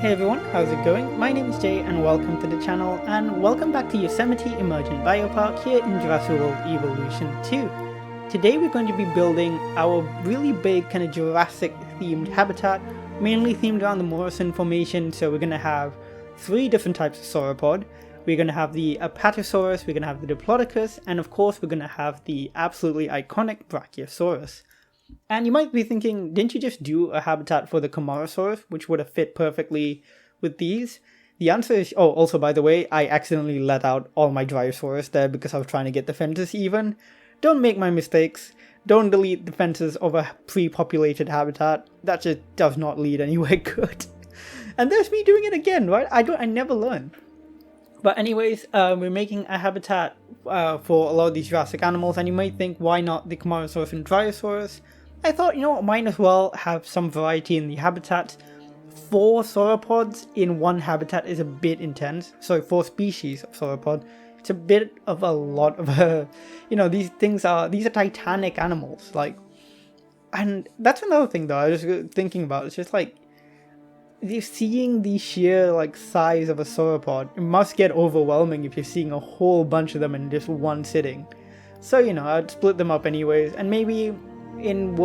Hey everyone, how's it going? My name is Jay and welcome to the channel, and welcome back to Yosemite Emergent Biopark here in Jurassic World Evolution 2. Today we're going to be building our really big kind of Jurassic themed habitat, mainly themed around the Morrison formation. So we're going to have 3 different types of sauropod. We're going to have the Apatosaurus, we're going to have the Diplodocus, and of course we're going to have the absolutely iconic Brachiosaurus. And you might be thinking, didn't you just do a habitat for the Camarasaurus, which would have fit perfectly with these? The answer is, oh, also by the way, I accidentally let out all my Dryosaurus there because I was trying to get the fences even. Don't make my mistakes. Don't delete the fences of a pre-populated habitat. That just does not lead anywhere good. And there's me doing it again, right? I never learn. But anyways, we're making a habitat for a lot of these Jurassic animals, and you might think, why not the Camarasaurus and Dryosaurus? I thought, might as well have some variety in the habitat. 4 sauropods in one habitat is a bit intense. So 4 species of sauropod. It's a bit of a lot of these are titanic animals, and that's another thing though I was just thinking about. It's just seeing the sheer size of a sauropod, it must get overwhelming if you're seeing a whole bunch of them in just one sitting. So I'd split them up anyways, and maybe in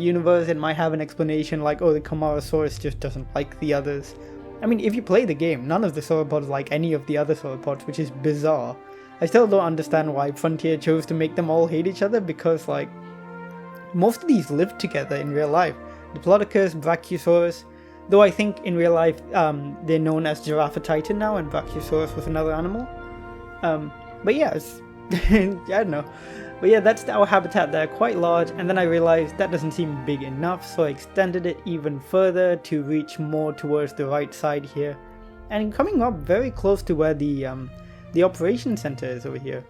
universe it might have an explanation like, oh, the Camarasaurus just doesn't like the others. I mean, if you play the game, none of the sauropods like any of the other sauropods, which is bizarre. I still don't understand why Frontier chose to make them all hate each other, because most of these live together in real life. Diplodocus, Brachiosaurus, though I think in real life they're known as Giraffatitan now, and Brachiosaurus was another animal. But yeah, I don't know. But yeah, that's our habitat there, quite large, and then I realized that doesn't seem big enough, so I extended it even further to reach more towards the right side here, and coming up very close to where the operation center is over here.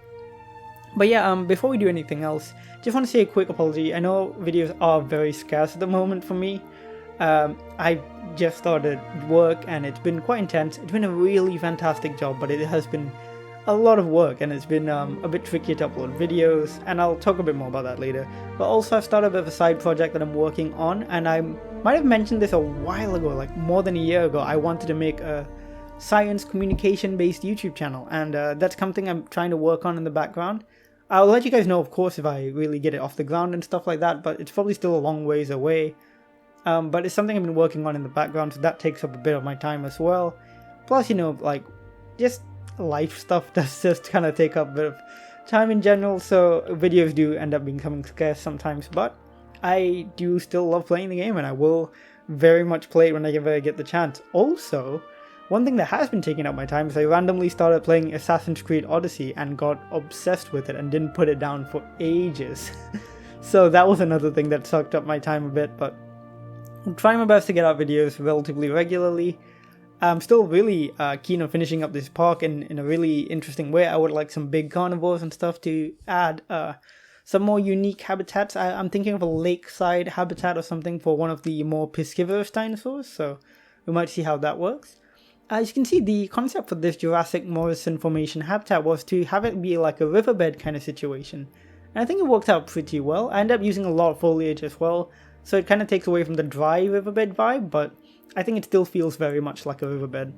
But yeah, before we do anything else, just want to say a quick apology. I know videos are very scarce at the moment for me. I just started work and it's been quite intense. It's been a really fantastic job, but it has been a lot of work, and it's been a bit tricky to upload videos, and I'll talk a bit more about that later. But also I've started a bit of a side project that I'm working on, and I might have mentioned this a while ago, more than a year ago. I wanted to make a science communication based YouTube channel, and that's something I'm trying to work on in the background. I'll let you guys know, of course, if I really get it off the ground and stuff like that, but it's probably still a long ways away. But it's something I've been working on in the background, so that takes up a bit of my time as well. Plus, just life stuff does just kind of take up a bit of time in general, so videos do end up becoming scarce sometimes. But I do still love playing the game, and I will very much play it whenever I get the chance. Also, one thing that has been taking up my time is I randomly started playing Assassin's Creed Odyssey and got obsessed with it and didn't put it down for ages. So that was another thing that sucked up my time a bit, but I'm trying my best to get out videos relatively regularly. I'm still really keen on finishing up this park in a really interesting way. I would like some big carnivores and stuff to add some more unique habitats. I'm thinking of a lakeside habitat or something for one of the more piscivorous dinosaurs, so we might see how that works. As you can see, the concept for this Jurassic Morrison formation habitat was to have it be like a riverbed kind of situation. And I think it worked out pretty well. I ended up using a lot of foliage as well, so it kind of takes away from the dry riverbed vibe, but I think it still feels very much like a riverbed.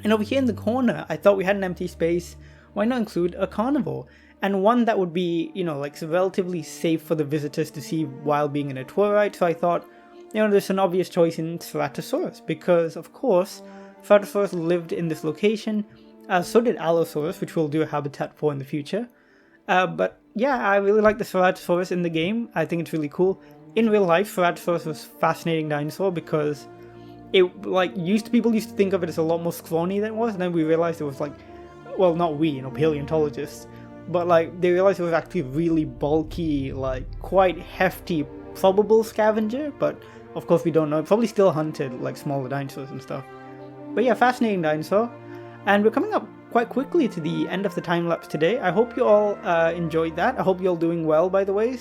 And over here in the corner, I thought we had an empty space. Why not include a carnivore? And one that would be, relatively safe for the visitors to see while being in a tour ride. So I thought, there's an obvious choice in Ceratosaurus, because of course, Ceratosaurus lived in this location. So did Allosaurus, which we'll do a habitat for in the future. But yeah, I really like the Ceratosaurus in the game. I think it's really cool. In real life, Ceratosaurus was a fascinating dinosaur because people used to think of it as a lot more scrawny than it was, and then we realized it was well, not we, paleontologists, but they realized it was actually really bulky, quite hefty, probable scavenger, but of course we don't know. It probably still hunted smaller dinosaurs and stuff. But yeah, fascinating dinosaur. And we're coming up quite quickly to the end of the time lapse today. I hope you all enjoyed that. I hope you're all doing well, by the way.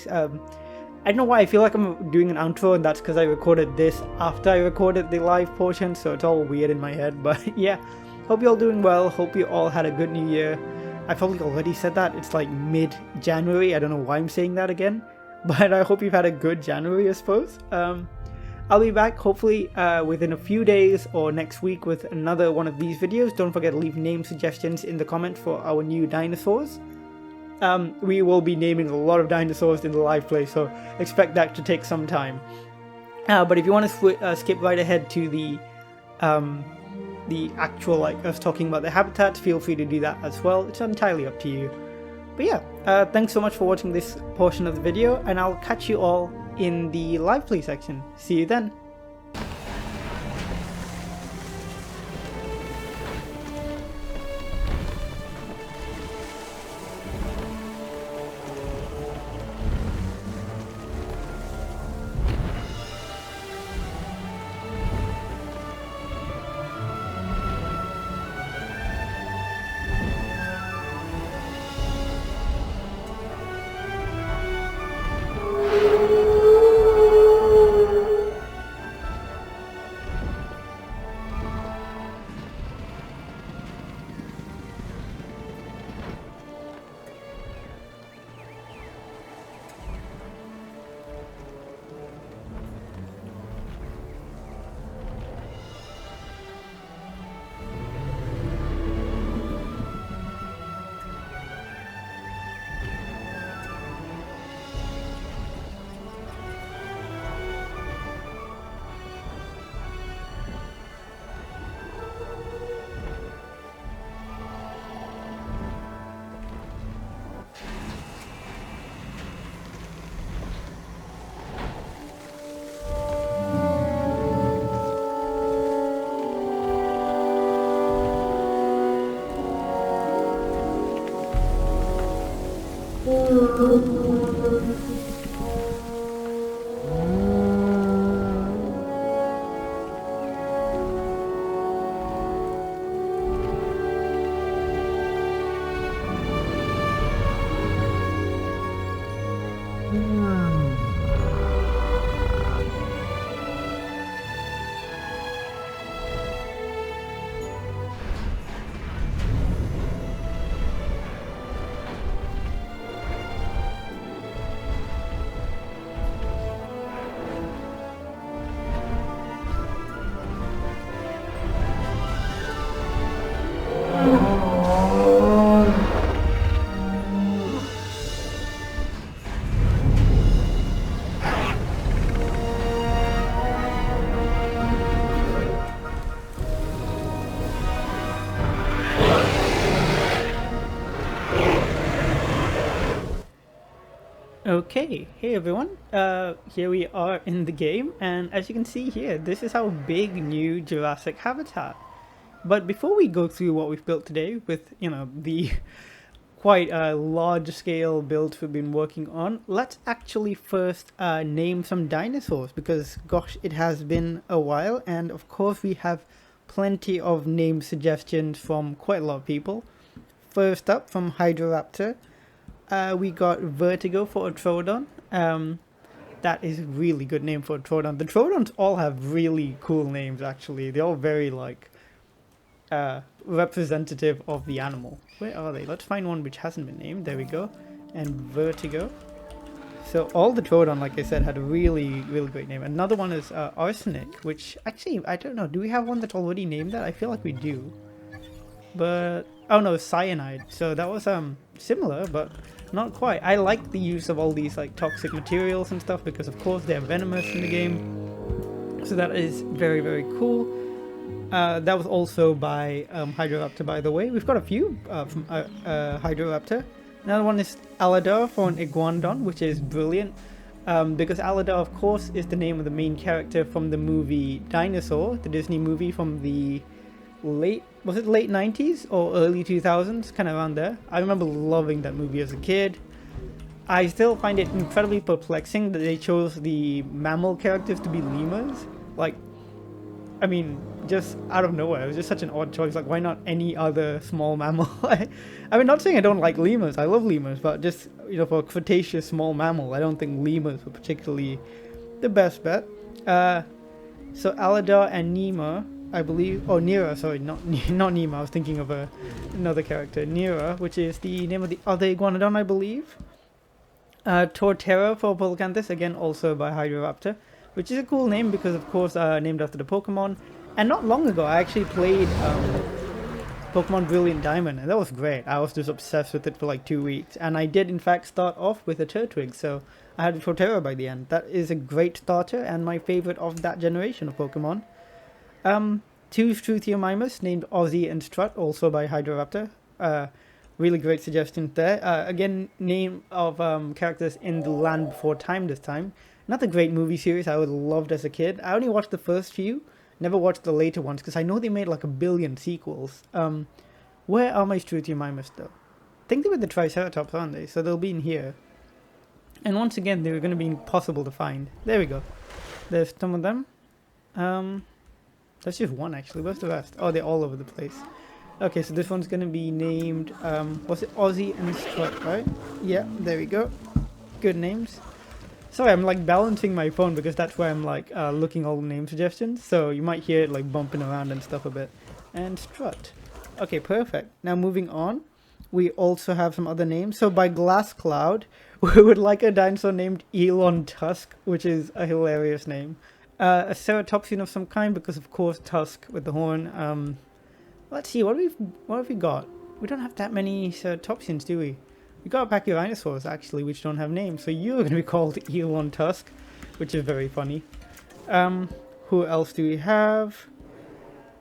I don't know why I feel like I'm doing an outro, and that's because I recorded this after I recorded the live portion, so it's all weird in my head. But yeah, hope you're all doing well, hope you all had a good new year. I probably already said that, it's mid-January, I don't know why I'm saying that again, but I hope you've had a good January, I suppose. I'll be back hopefully within a few days or next week with another one of these videos. Don't forget to leave name suggestions in the comments for our new dinosaurs. We will be naming a lot of dinosaurs in the live play, so expect that to take some time. But if you want to skip right ahead to the actual, like, us talking about the habitats, feel free to do that as well. It's entirely up to you. But yeah, thanks so much for watching this portion of the video, and I'll catch you all in the live play section. See you then. Okay, hey everyone, here we are in the game, and as you can see here, this is our big new Jurassic habitat. But before we go through what we've built today with, you know, the quite large scale builds we've been working on, let's actually first name some dinosaurs, because gosh, it has been a while, and of course we have plenty of name suggestions from quite a lot of people. First up, from Hydroraptor, we got Vertigo for a Troodon. That is a really good name for a Troodon. The Troodons all have really cool names, actually. They're all very, like, representative of the animal. Where are they? Let's find one which hasn't been named. There we go. And Vertigo. So all the Troodon, like I said, had a really, really great name. Another one is Arsenic, which, actually, I don't know. Do we have one that's already named that? I feel like we do. But, oh no, Cyanide. So that was similar, but not quite. I like the use of all these like toxic materials and stuff because of course they're venomous in the game. So that is very, very cool. That was also by Hydroraptor, by the way. We've got a few from Hydroraptor. Another one is Aladar for an Iguanodon, which is brilliant. Because Aladar, of course, is the name of the main character from the movie Dinosaur, the Disney movie from the late 90s or early 2000s, kind of around there. I remember loving that movie as a kid. I still find it incredibly perplexing that they chose the mammal characters to be lemurs. Like, I mean, just out of nowhere. It was just such an odd choice. Like, why not any other small mammal? I mean, not saying I don't like lemurs. I love lemurs, but just, you know, for a Cretaceous small mammal, I don't think lemurs were particularly the best bet. So Aladar and Nima, I believe, oh Nera, sorry, not Nima, I was thinking of another character, Nera, which is the name of the other Iguanodon, I believe. Torterra for Polycanthus, again also by Hydroraptor. which is a cool name because, of course, named after the Pokemon. And not long ago, I actually played Pokemon Brilliant Diamond, and that was great. I was just obsessed with it for like 2 weeks, and I did in fact start off with a Turtwig, so I had a Torterra by the end. That is a great starter and my favorite of that generation of Pokemon. Two Struthiomimus named Ozzy and Strut, also by Hydroraptor. Really great suggestions there. Again, name of characters in The Land Before Time this time. Another great movie series I would have loved as a kid. I only watched the first few, never watched the later ones, because I know they made like 1 billion sequels. Where are my Struthiomimus though? I think they were the Triceratops, aren't they? So they'll be in here. And once again, they're going to be impossible to find. There we go. There's some of them. That's just one actually. Where's the rest? Oh, they're all over the place. Okay, so this one's going to be named, was it Ozzy and Strut, right? Yeah, there we go. Good names. Sorry, I'm like balancing my phone because that's where I'm like looking all the name suggestions. So you might hear it like bumping around and stuff a bit. And Strut. Okay, perfect. Now moving on, we also have some other names. So by Glass Cloud, we would like a dinosaur named Elon Tusk, which is a hilarious name. A ceratopsian of some kind because of course Tusk with the horn. Let's see, what have we got? We don't have that many ceratopsians, do we? We got pachyrhinosaurs actually, which don't have names. So you're going to be called Elon Tusk, which is very funny. Who else do we have?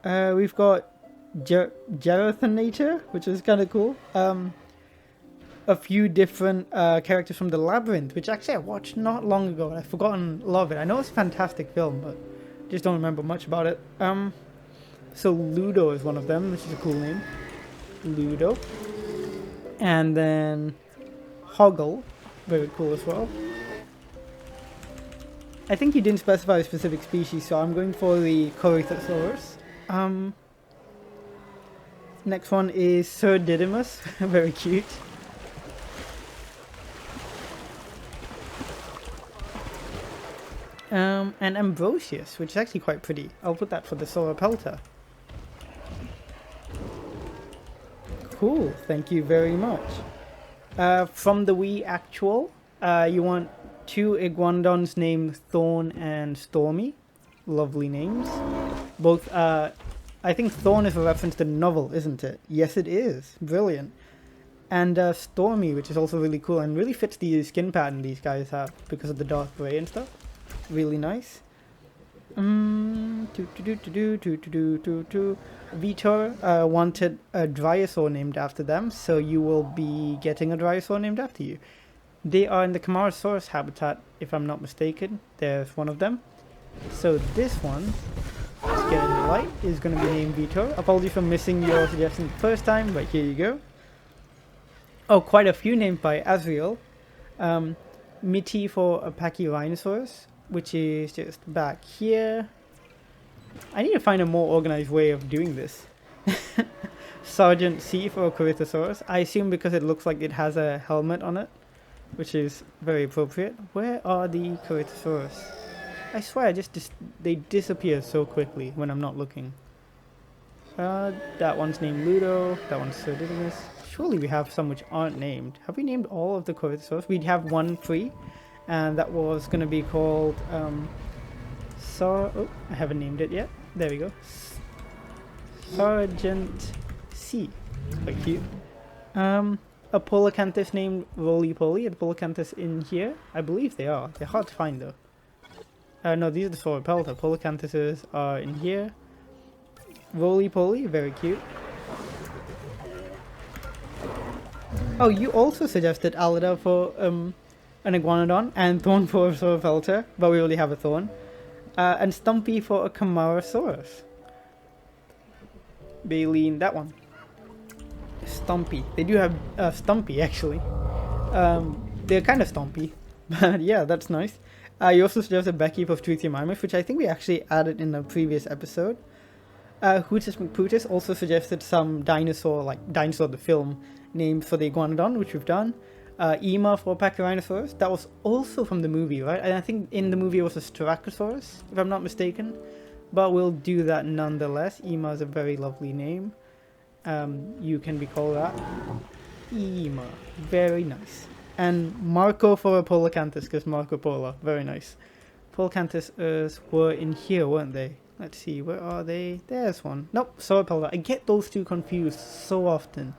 We've got Gerothanator, which is kind of cool. A few different characters from The Labyrinth, which actually I watched not long ago and I've forgotten a lot of it. I know it's a fantastic film, but just don't remember much about it. So Ludo is one of them, which is a cool name. Ludo. And then Hoggle, very cool as well. I think you didn't specify a specific species, so I'm going for the Cretaceous. Next one is Sir Didymus, very cute. And Ambrosius, which is actually quite pretty. I'll put that for the Sauropelta. Cool, thank you very much. From the Wii Actual, you want 2 Iguanodons named Thorn and Stormy. Lovely names. Both, I think Thorn is a reference to the novel, isn't it? Yes, it is. Brilliant. And Stormy, which is also really cool and really fits the skin pattern these guys have because of the dark grey and stuff. Really nice. Vitor wanted a Dryosaur named after them, so you will be getting a Dryosaur named after you. They are in the Camarasaurus habitat, if I'm not mistaken. There's one of them. So this one, let's get in the light, is going to be named Vitor. Apologies for missing your suggestion the first time, but here you go. Oh, quite a few named by Azriel. Mitty for a Pachyrhinosaurus, which is just back here. I need to find a more organized way of doing this. Sergeant C for a Cretaceous. I assume because it looks like it has a helmet on it, which is very appropriate. Where are the Cretaceous? I swear, they disappear so quickly when I'm not looking. That one's named Ludo. That one's Sir Didymus. Surely we have some which aren't named. Have we named all of the Cretaceous? We have one free, and that was going to be called oh, I haven't named it yet. There we go. Sergeant C. Quite cute. A Polacanthus named Roly Poly. Are the Polacanthus in here? I believe they are. They're hard to find though. No, these are the Sauropelta. Polacanthuses are in here. Roly Poly, very cute. Oh, you also suggested Alida for an Iguanodon and Thorn for a Sauropelta, but we already have a Thorn. And Stumpy for a Camarasaurus. Baleen, that one. Stumpy. They do have Stumpy actually. They're kind of stumpy, but yeah, that's nice. You also suggested Becky for Struthiomimus, which I think we actually added in a previous episode. Hootus McPootus also suggested some dinosaur, like Dinosaur the film, named for the Iguanodon, which we've done. Ema for Pachyrhinosaurus, that was also from the movie, right? And I think in the movie it was a Styracosaurus, if I'm not mistaken. But we'll do that nonetheless. Ema is a very lovely name. You can be called that. Ema, very nice. And Marco for a Polacanthus, because Marco Polo, very nice. Polecanthus were in here, weren't they? Let's see, where are they? There's one. Nope, Sauropelta. I get those two confused so often.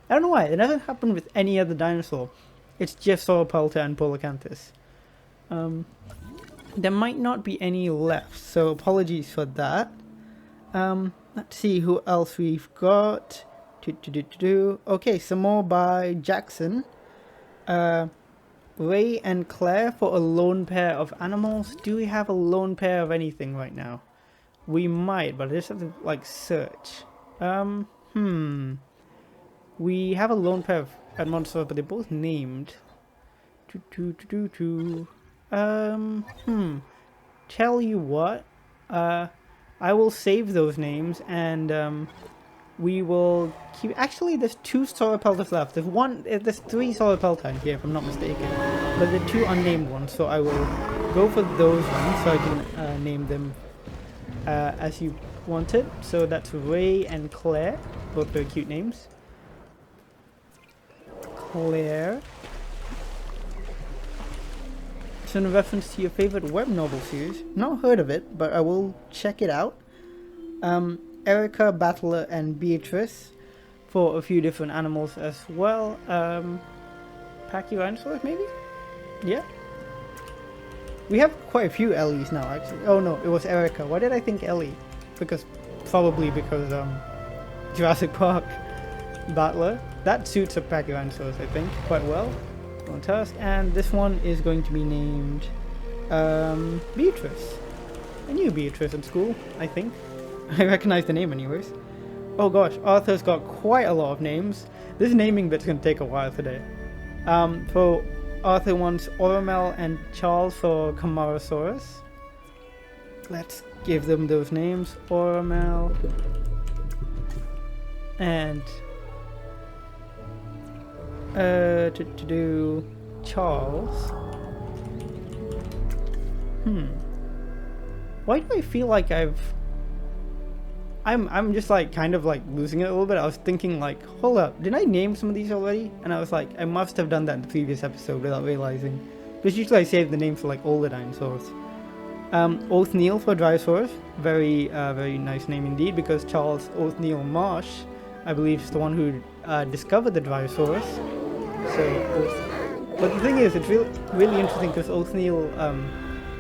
I don't know why. It never happened with any other dinosaur. It's just Sauropelta and Polecanthus. There might not be any left, so apologies for that. Let's see who else we've got. Okay, some more by Jackson. Ray and Claire for a lone pair of animals. Do we have a lone pair of anything right now? We might, but I just have to like search. We have a lone pair of Edmonton, but they're both named. Tell you what, I will save those names and we will keep. Actually, there's 2 Sauropeltas left. There's 3 Sauropelta here, if I'm not mistaken, but the 2 unnamed ones. So I will go for those ones, so I can name them as you wanted. So that's Ray and Claire, both very cute names. Claire. It's in reference to your favorite web novel series. Not heard of it, but I will check it out. Erica, Battler, and Beatrice for a few different animals as well. Pachyrhinosaurus, maybe? Yeah. We have quite a few Ellies now, actually. Oh no, it was Erica. Why did I think Ellie? Probably because Jurassic Park Battler. That suits a Pachyrhinosaurus, I think, quite well. On task, and this one is going to be named Beatrice. I knew Beatrice at school, I think. I recognize the name anyways. Oh gosh, Arthur's got quite a lot of names. This naming bit's going to take a while today. For Arthur wants Oromel and Charles for Camarasaurus. Let's give them those names. Oromel and to do Charles. Why do I feel like I'm just like kind of like losing it a little bit. I was thinking like, hold up, did I name some of these already? And I was like, I must have done that in the previous episode without realizing. Because usually I save the names for like older dinosaurs. Othniel for Dryosaurus. Very very nice name indeed, because Charles Othniel Marsh, I believe, is the one who discovered the Dryosaurus. So, but the thing is, it's really interesting because Othniel,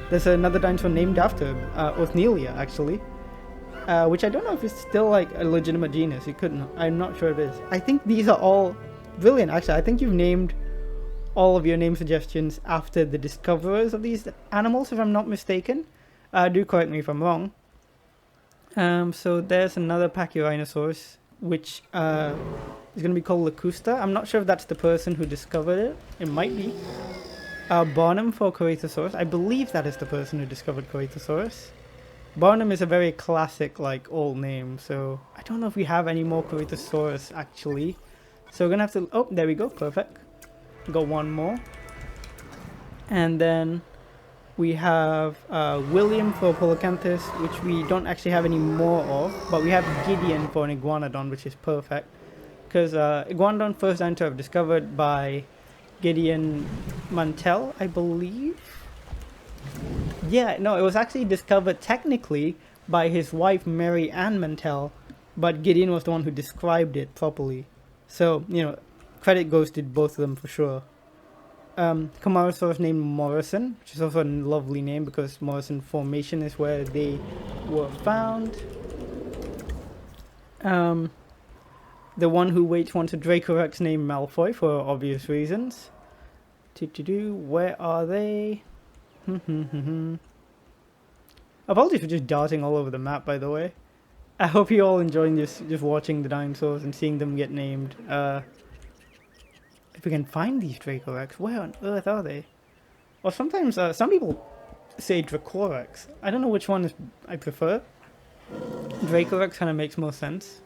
there's another dinosaur named after him, Othnielia actually, which I don't know if it's still like a legitimate genus. I'm not sure it is. I think these are all brilliant. Actually, I think you've named all of your name suggestions after the discoverers of these animals, if I'm not mistaken. Do correct me if I'm wrong. So there's another Pachyrhinosaurus, which is going to be called Lacusta. I'm not sure if that's the person who discovered it. It might be. Barnum for Cretaceous. I believe that is the person who discovered Cretaceous. Barnum is a very classic, like, old name, so I don't know if we have any more Cretaceous actually. So we're going to have to... Oh, there we go. Perfect. Got one more. And then we have William for Polecanthus, which we don't actually have any more of, but we have Gideon for an Iguanodon, which is perfect. Because Iguanodon first dinosaur discovered by Gideon Mantell, I believe. Yeah, no, it was actually discovered technically by his wife Mary Ann Mantell, but Gideon was the one who described it properly. So, you know, credit goes to both of them for sure. Camarasaurus named Morrison, which is also a lovely name because Morrison Formation is where they were found. The one who waits wants a Dracorex named Malfoy for obvious reasons. Where are they? Apologies for just darting all over the map, by the way. I hope you all enjoying just watching the dinosaurs and seeing them get named. If we can find these Dracorex, where on earth are they? Or sometimes some people say Dracorex. I don't know which one I prefer. Dracorex kind of makes more sense.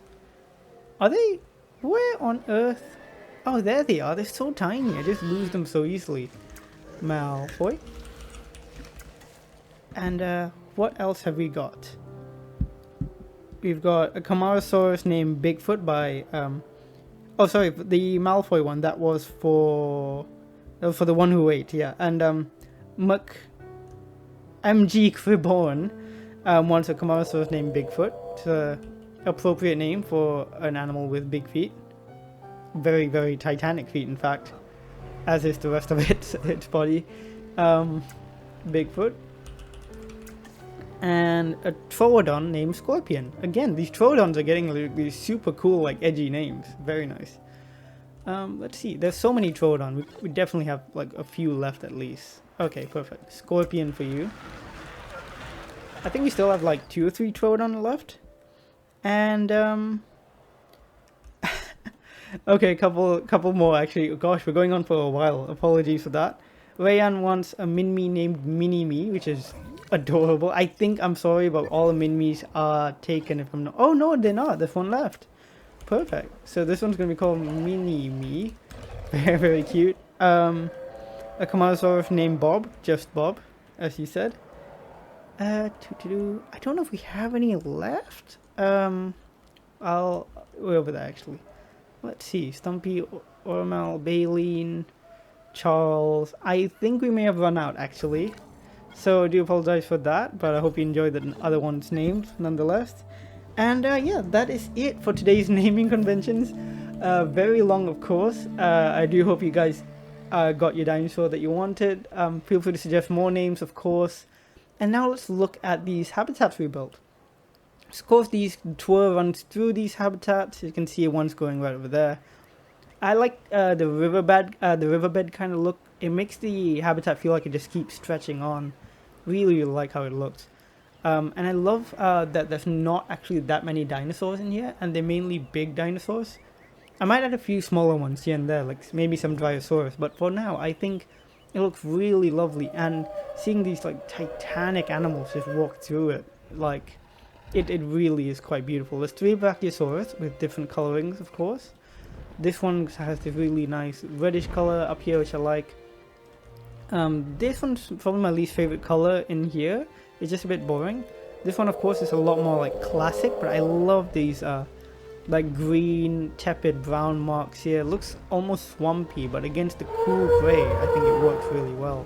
Are they? Where on earth? Oh, there they are. They're so tiny. I just lose them so easily. Malfoy. And what else have we got? We've got a Camarasaurus named Bigfoot by... oh, sorry, the Malfoy one. That was for the one who ate, yeah. And MG Criborn wants a carnivores named Bigfoot. It's an appropriate name for an animal with big feet. Very, very titanic feet, in fact, as is the rest of its body. Bigfoot. And a Troodon named Scorpion. Again, these Troodons are getting these super cool, like, edgy names. Very nice. Let's see. There's so many Troodon. We definitely have, like, a few left at least. Okay, perfect. Scorpion for you. I think we still have, like, 2 or 3 Troodon left. And, okay, a couple more, actually. Gosh, we're going on for a while. Apologies for that. Rayan wants a Minmi named Mini-Me, which is adorable. I think, I'm sorry, but all the Min-Mis are taken if I'm not... Oh, no, they're not. There's one left. Perfect. So this one's going to be called Mini-Me. Very, very cute. A Carnosaurus named Bob. Just Bob, as you said. I don't know if we have any left. We're over there, actually. Let's see. Stumpy, Ormel, Baleen, Charles. I think we may have run out, actually. So I do apologize for that, but I hope you enjoyed the other one's names nonetheless. And yeah, that is it for today's naming conventions. Very long, of course. I do hope you guys got your dinosaur that you wanted. Feel free to suggest more names, of course. And now let's look at these habitats we built. Of course, these tour runs through these habitats. You can see one's going right over there. I like the riverbed kind of look. It makes the habitat feel like it just keeps stretching on. Really, really like how it looks. And I love that there's not actually that many dinosaurs in here, and they're mainly big dinosaurs. I might add a few smaller ones here and there, like maybe some Dryosaurus, but for now, I think it looks really lovely. And seeing these like titanic animals just walk through it, like, it really is quite beautiful. There's 3 Brachiosaurus with different colorings, of course. This one has this really nice reddish color up here, which I like. This one's probably my least favorite color in here. It's just a bit boring. This one, of course, is a lot more like classic, but I love these like green, tepid brown marks here. It looks almost swampy, but against the cool gray, I think it works really well.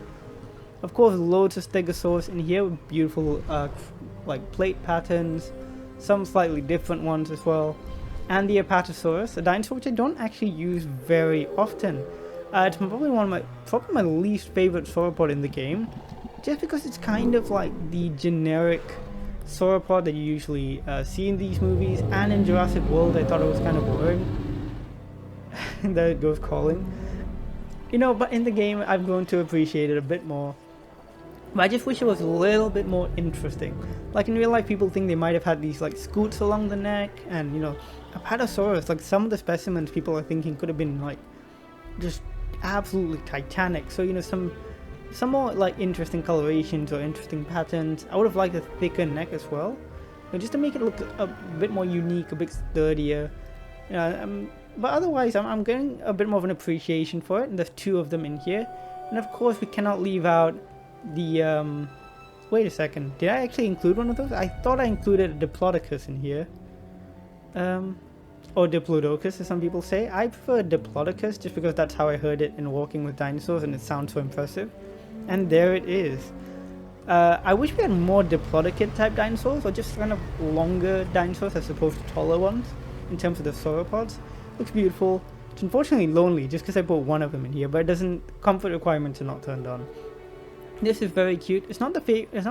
Of course, loads of Stegosaurus in here with beautiful like plate patterns, some slightly different ones as well. And the Apatosaurus, a dinosaur which I don't actually use very often. It's probably my least favorite sauropod in the game, just because it's kind of like the generic sauropod that you usually see in these movies, and in Jurassic World I thought it was kind of boring. There it goes calling. You know, but in the game I've grown to appreciate it a bit more. But I just wish it was a little bit more interesting. Like in real life, people think they might have had these like scoots along the neck, and you know, Apatosaurus, like some of the specimens people are thinking could have been like just absolutely titanic. So you know, some more like interesting colorations or interesting patterns. I would have liked a thicker neck as well, but just to make it look a bit more unique, a bit sturdier. But otherwise, I'm getting a bit more of an appreciation for it. And there's 2 of them in here, and of course we cannot leave out the wait a second, did I actually include one of those? I thought I included a Diplodocus in here. Or Diplodocus, as some people say. I prefer Diplodocus just because that's how I heard it in Walking with Dinosaurs, and it sounds so impressive. And there it is. I wish we had more Diplodocid type dinosaurs, or just kind of longer dinosaurs as opposed to taller ones, in terms of the sauropods. Looks beautiful. It's unfortunately lonely just because I put one of them in here, but it doesn't, comfort requirements are not turned on. This is very cute. It's not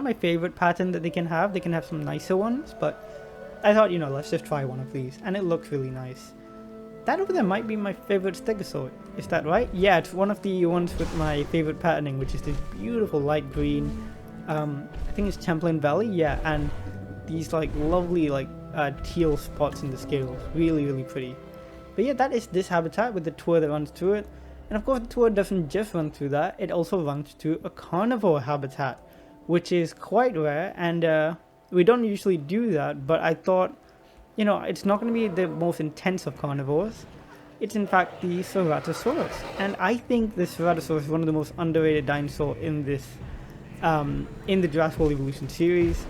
my favorite pattern that they can have. They can have some nicer ones, but I thought, you know, let's just try one of these, and it looks really nice. That over there might be my favorite Stegosaur. Is that right? Yeah, it's one of the ones with my favorite patterning, which is this beautiful light green. I think it's Templin Valley. Yeah, and these like lovely like teal spots in the scales. Really, really pretty. But yeah, that is this habitat with the tour that runs through it. And of course, the tour doesn't just run through that, it also runs through a carnivore habitat, which is quite rare, and we don't usually do that, but I thought, you know, it's not going to be the most intense of carnivores. It's in fact the Ceratosaurus, and I think the Ceratosaurus is one of the most underrated dinosaurs in this, in the Jurassic World Evolution series.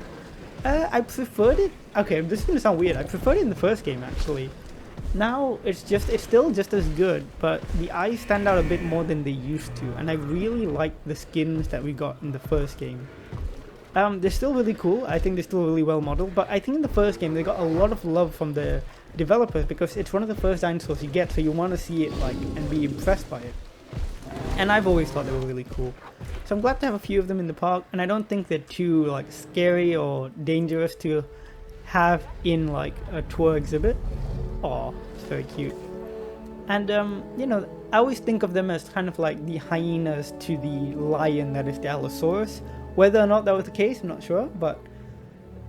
I preferred it, okay, this is going to sound weird, I preferred it in the first game actually. Now it's still just as good, but the eyes stand out a bit more than they used to, and I really like the skins that we got in the first game. They're still really cool. I think they're still really well modeled, but I think in the first game they got a lot of love from the developers because it's one of the first dinosaurs you get, so you want to see it like and be impressed by it. And I've always thought they were really cool. So I'm glad to have a few of them in the park, and I don't think they're too like scary or dangerous to have in like a tour exhibit. Aw, it's very cute. And you know, I always think of them as kind of like the hyenas to the lion that is the Allosaurus. Whether or not that was the case, I'm not sure, but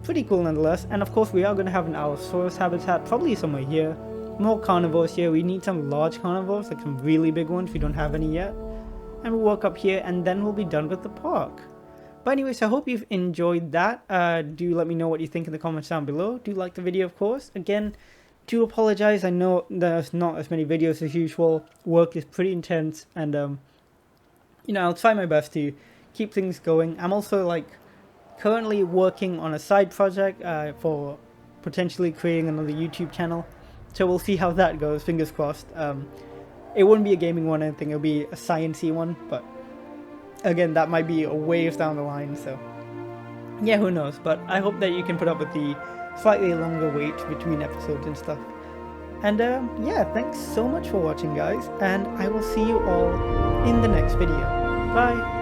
pretty cool nonetheless. And of course we are going to have an Allosaurus habitat, probably somewhere here. More carnivores here. We need some large carnivores, like some really big ones. We don't have any yet. And we'll walk up here and then we'll be done with the park. But anyways, I hope you've enjoyed that. Do let me know what you think in the comments down below. Do like the video, of course. Again, do apologize. I know there's not as many videos as usual. Work is pretty intense, and you know, I'll try my best to keep things going. I'm also like currently working on a side project for potentially creating another YouTube channel. So we'll see how that goes. Fingers crossed. It wouldn't be a gaming one or anything. It'll be a sciencey one, but again, that might be a ways down the line. So yeah, who knows? But I hope that you can put up with the slightly longer wait between episodes and stuff. And yeah, thanks so much for watching, guys, and I will see you all in the next video. Bye!